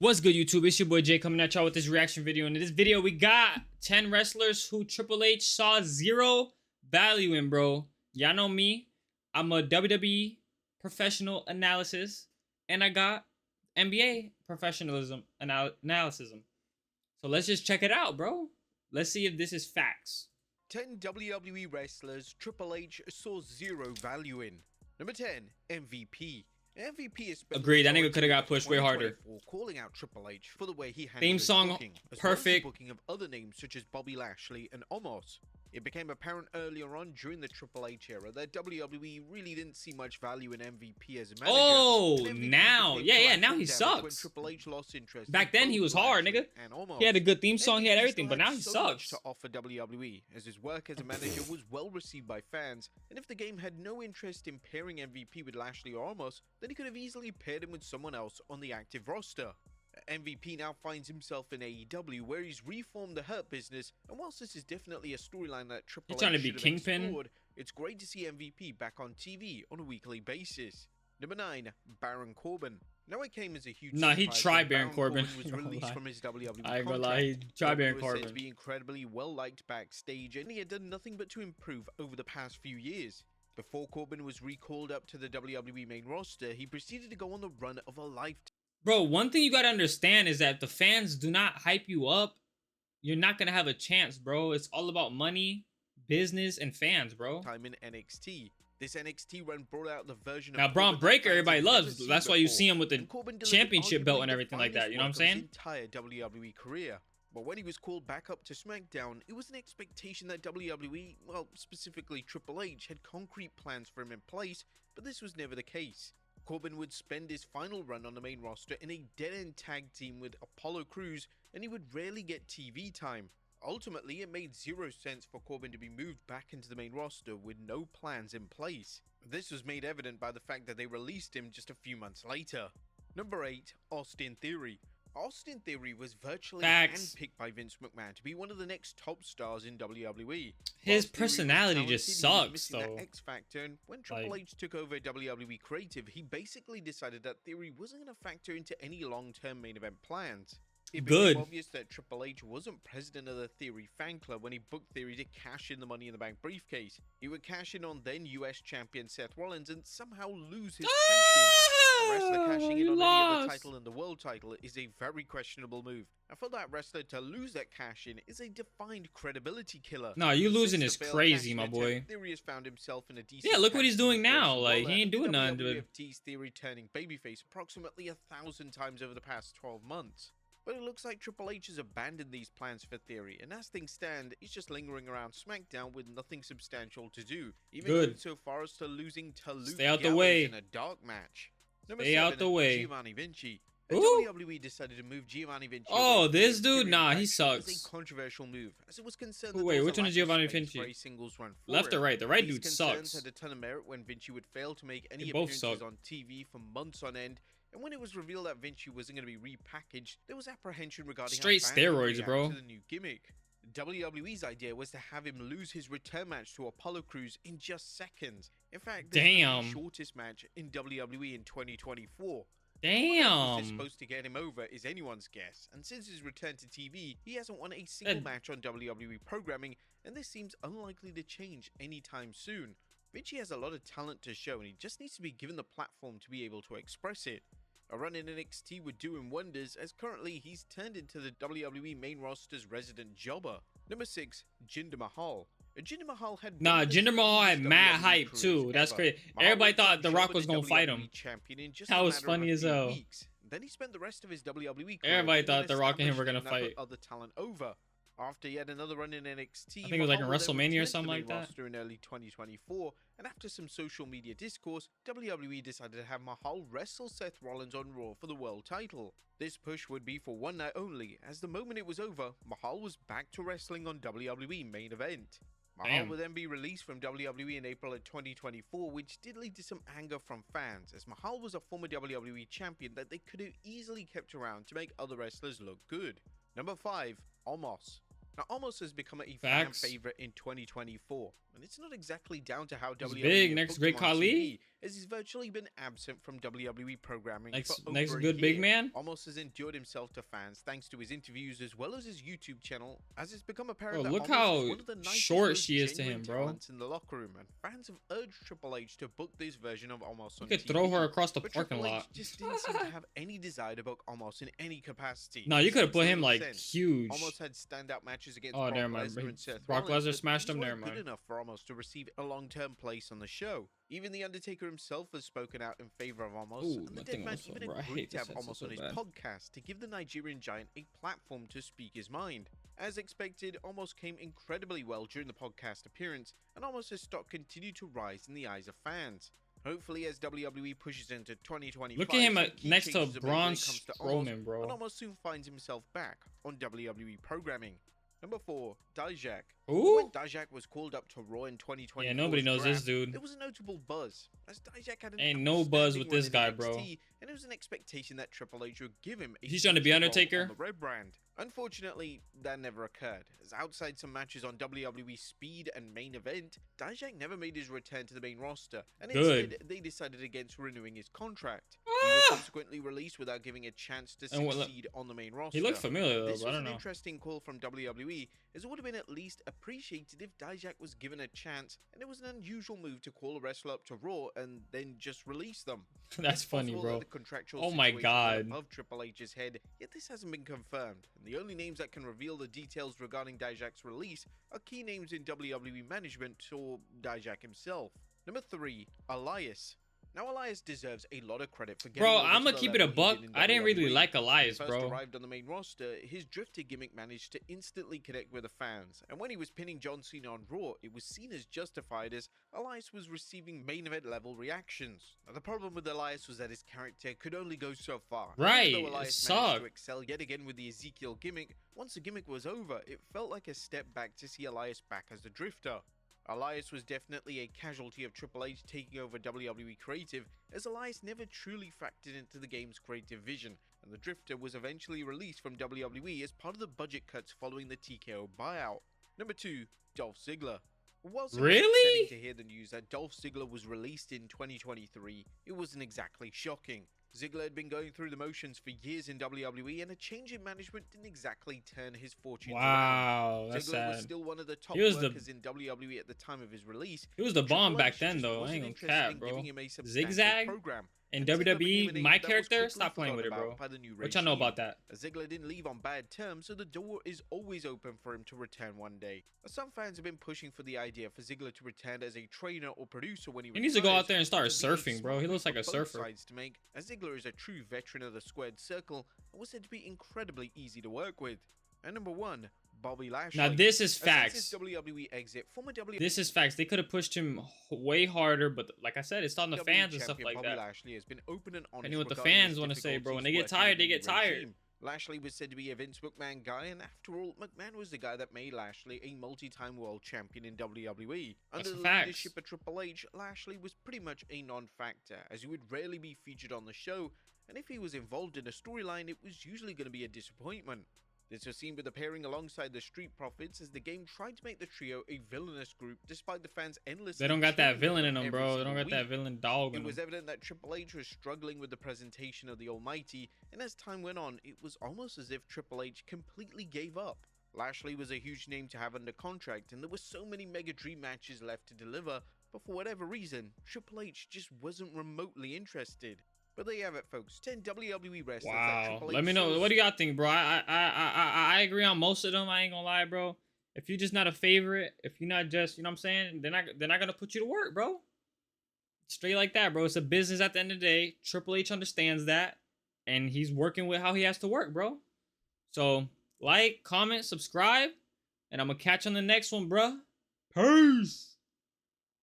What's good, YouTube? It's your boy Jay coming at y'all with this reaction video. In this video, we got 10 wrestlers who Triple H saw zero value in, bro. Y'all know me. I'm a WWE professional analysis, and I got NBA professionalism analysis. So let's just check it out, bro. Let's see if this is facts. 10 WWE wrestlers Triple H saw zero value in. Number 10, MVP. MVP is agreed. That nigga could have got pushed way harder. Calling out Triple H for the way he handled theme song booking, perfect. Booking of other names such as Bobby Lashley and Omos. It became apparent earlier on during the Triple H era that WWE really didn't see much value in MVP as a manager. Oh, now, yeah, now he sucks. When Triple H lost interest back then he was hard, nigga. He had a good theme song, he had everything, but now he sucks. To offer WWE, as his work as a manager was well received by fans, and if the game had no interest in pairing MVP with Lashley or Omos, then he could have easily paired him with someone else on the active roster. MVP now finds himself in AEW, where he's reformed the Hurt Business, and whilst this is definitely a storyline that Triple H trying to be should have Kingpin. explored, it's great to see MVP back on TV on a weekly basis. Number 9, Baron Corbin. Now it came as a huge he tried Baron Corbin. Was released from his WWE I ain't gonna contract. lie, he tried Baron Corbin. Was said to be incredibly well liked backstage, and he had done nothing but to improve over the past few years. Before Corbin was recalled up to the WWE main roster, he proceeded to go on the run of a lifetime. Bro, one thing you gotta understand is that if the fans do not hype you up, you're not gonna have a chance, bro. It's all about money, business, and fans, bro. Time in NXT. This NXT run brought out the version now of Braun Corbin Breaker, everybody loves. That's why you see him with the and championship belt and everything like that. You know what I'm saying? His entire WWE career. But when he was called back up to SmackDown, it was an expectation that WWE, well, specifically Triple H, had concrete plans for him in place, but this was never the case. Corbin would spend his final run on the main roster in a dead-end tag team with Apollo Crews, and he would rarely get TV time. Ultimately, it made zero sense for Corbin to be moved back into the main roster with no plans in place. This was made evident by the fact that they released him just a few months later. Number 8, Austin Theory. Austin Theory was virtually handpicked by Vince McMahon to be one of the next top stars in WWE. His personality just sucks, though. X factor, and when Triple H took over WWE Creative, he basically decided that Theory wasn't going to factor into any long-term main event plans. It became obvious that Triple H wasn't president of the Theory fan club when he booked Theory to cash in the Money in the Bank briefcase. He would cash in on then US champion Seth Rollins and somehow lose his cash-in. A wrestler cashing in on any other title than the world title is a very questionable move. And for that wrestler to lose that cash-in is a defined credibility killer. No, you losing is crazy, my boy. Theory has found himself in a decent. Yeah, look what he's doing now. Like, he ain't doing nothing to it. Theory turning babyface approximately 1,000 times over the past 12 months. But it looks like Triple H has abandoned these plans for Theory, and as things stand, he's just lingering around SmackDown with nothing substantial to do, even going so far as to losing to Luke Gallows in a dark match. Number 7, Giovanni Vinci. WWE decided to move Giovanni Vinci. Oh, this dude? Nah, he sucks. It's a controversial move, as it was concerned. Wait, which one is Giovanni Vinci? Left or right? The right dude sucks. Had a ton of merit when Vinci would fail to make any appearances on TV for months on end. And when it was revealed that Vinci wasn't going to be repackaged, there was apprehension regarding straight steroids, bro. To the new gimmick. WWE's idea was to have him lose his return match to Apollo Crews in just seconds. In fact, this was the shortest match in WWE in 2024. Damn. What is supposed to get him over is anyone's guess, and since his return to TV, he hasn't won a single match on WWE programming, and this seems unlikely to change anytime soon. Vinci has a lot of talent to show, and he just needs to be given the platform to be able to express it. A run in NXT would do him wonders, as currently he's turned into the WWE main roster's resident jobber. Number 6, Jinder Mahal. Jinder Mahal had Jinder Mahal had mad hype too. That's crazy. Everybody thought The Rock was gonna fight him. That was funny as hell. Then he spent the rest of his WWE career. Everybody thought The Rock and him were gonna fight. Other talent over. After yet another run in NXT, I think it was like in WrestleMania or something like that. In early 2024, and after some social media discourse, WWE decided to have Mahal wrestle Seth Rollins on Raw for the world title. This push would be for one night only, as the moment it was over, Mahal was back to wrestling on WWE main event. Mahal would then be released from WWE in April of 2024, which did lead to some anger from fans, as Mahal was a former WWE champion that they could have easily kept around to make other wrestlers look good. Number 5, Omos. Now, Omos has become a fan favorite in 2024. And it's not exactly down to how He's WWE big. have Next booked Great him on Khali. TV, as he's virtually been absent from WWE programming for Next over a good year. big man. Almost has endured himself to fans thanks to his interviews as well as his YouTube channel, as it's become Bro, apparent that look Almost how is one of the nicest, short most she is to genuine him, bro. talents in the locker room, and fans have urged Triple H to book this version of Almost You on could TV. throw her across the But parking Triple lot. H just didn't seem to have any desire to book Almost in any capacity. No, you could have Makes put him little like sense. huge. Almost had standout matches against Oh, Brock never mind. Lesnar and Seth Brock Rollins, Lesnar but smashed these him. Never weren't good mind. enough for Almost to receive a long-term place on the show. Even The Undertaker himself has spoken out in favor of Almost, Ooh, and the my Dead thing Man also, even bro. I agreed hate to this have headset Almost so on his bad. podcast to give the Nigerian giant a platform to speak his mind. As expected, Almost came incredibly well during the podcast appearance, and Almost his stock continued to rise in the eyes of fans. Hopefully, as WWE pushes into 2025, Look at him some key next to changes are made when Braun it comes to Almost, Strowman, bro. and Almost soon finds himself back on WWE programming. Number 4, Dijak. Ooh. When Dijak was called up to Raw in 2020, Yeah, nobody knows this dude. there was a notable buzz, as Dijak had an Ain't no buzz outstanding with this run in guy, bro. NXT, and it was an expectation that Triple H would give him a He's trying to be featured role Undertaker. on the Red brand. Unfortunately, that never occurred, as outside some matches on WWE Speed and Main Event, Dijak never made his return to the main roster, and instead they decided against renewing his contract. He was subsequently released without giving a chance to succeed on the main roster. He looked familiar though, This but I was don't know. an interesting call from WWE, as it would have been at least appreciated if Dijak was given a chance, and it was an unusual move to call a wrestler up to Raw and then just release them. That's It's funny, possible bro. that the contractual Oh my situation was God. above Triple H's head, yet this hasn't been confirmed, and the only names that can reveal the details regarding Dijak's release are key names in WWE management or Dijak himself. Number 3, Elias. Now, Elias deserves a lot of credit for getting Bro, over I'm to gonna the keep it a level he buck. did in I didn't really WWE. like Elias, When he first bro. arrived on the main roster, his drifter gimmick managed to instantly connect with the fans, and when he was pinning John Cena on Raw, it was seen as justified, as Elias was receiving main event level reactions. Now, the problem with Elias was that his character could only go so far. Right, Even though it Elias managed sucked. to excel yet again with the Ezekiel gimmick, once the gimmick was over, it felt like a step back to see Elias back as the drifter. Elias was definitely a casualty of Triple H taking over WWE Creative, as Elias never truly factored into the game's creative vision, and the Drifter was eventually released from WWE as part of the budget cuts following the TKO buyout. Number 2, Dolph Ziggler. Whilst it was Really? upsetting to hear the news that Dolph Ziggler was released in 2023, it wasn't exactly shocking. Ziggler had been going through the motions for years in WWE, and a change in management didn't exactly turn his fortunes around. Wow, that's Ziggler sad. was still one of the top He was workers in WWE at the time of his release. He was the Triple bomb back H then, just though. I wasn't ain't gonna interested cap, in bro. giving him a substantial Zigzag program. in And Ziggler became WWE, a name my that was character, quickly stop playing with it, forgotten bro. about by the new What y'all know regime. about that? Ziggler didn't leave on bad terms, so the door is always open for him to return one day. Some fans have been pushing for the idea for Ziggler to return as a trainer or producer when he He needs to go out retires, there and start which would be a surfing, bro. smart He move looks like for a both surfer. sides to make, as Ziggler is a true veteran of the squared circle and was said to be incredibly easy to work with. And number 1, Bobby Lashley. Now this is Since facts. his WWE exit, former WWE This is facts. They could have pushed him way harder, but like I said, it's on the fans and stuff champion like Bobby that. Lashley has been open and honest. Depending what the regarding his fans want to say, bro. When they get difficulties tired, working they with get the new tired. regime. Lashley was said to be a Vince McMahon guy, and after all, McMahon was the guy that made Lashley a multi-time world champion in WWE. Under the facts. leadership of Triple H, Lashley was pretty much a non-factor, as he would rarely be featured on the show, and if he was involved in a storyline, it was usually going to be a disappointment. This was seen with the pairing alongside the Street Profits, as the game tried to make the trio a villainous group despite the fans' endless. They don't got that cheering villain in them them, every bro. They don't single got that week. villain dog in It was them. evident that Triple H was struggling with the presentation of the Almighty, and as time went on, it was almost as if Triple H completely gave up. Lashley was a huge name to have under contract, and there were so many mega dream matches left to deliver, but for whatever reason, Triple H just wasn't remotely interested. But there you have it, folks. 10 WWE wrestlers that Wow. Triple H Let me know. chose. What do y'all think, bro? I agree on most of them. I ain't gonna lie, bro. If you're just not a favorite, if you're not just, you know what I'm saying, they're not gonna put you to work, bro. Straight like that, bro. It's a business at the end of the day. Triple H understands that, and he's working with how he has to work, bro. So like, comment, subscribe, and I'm gonna catch you on the next one, bro. Peace.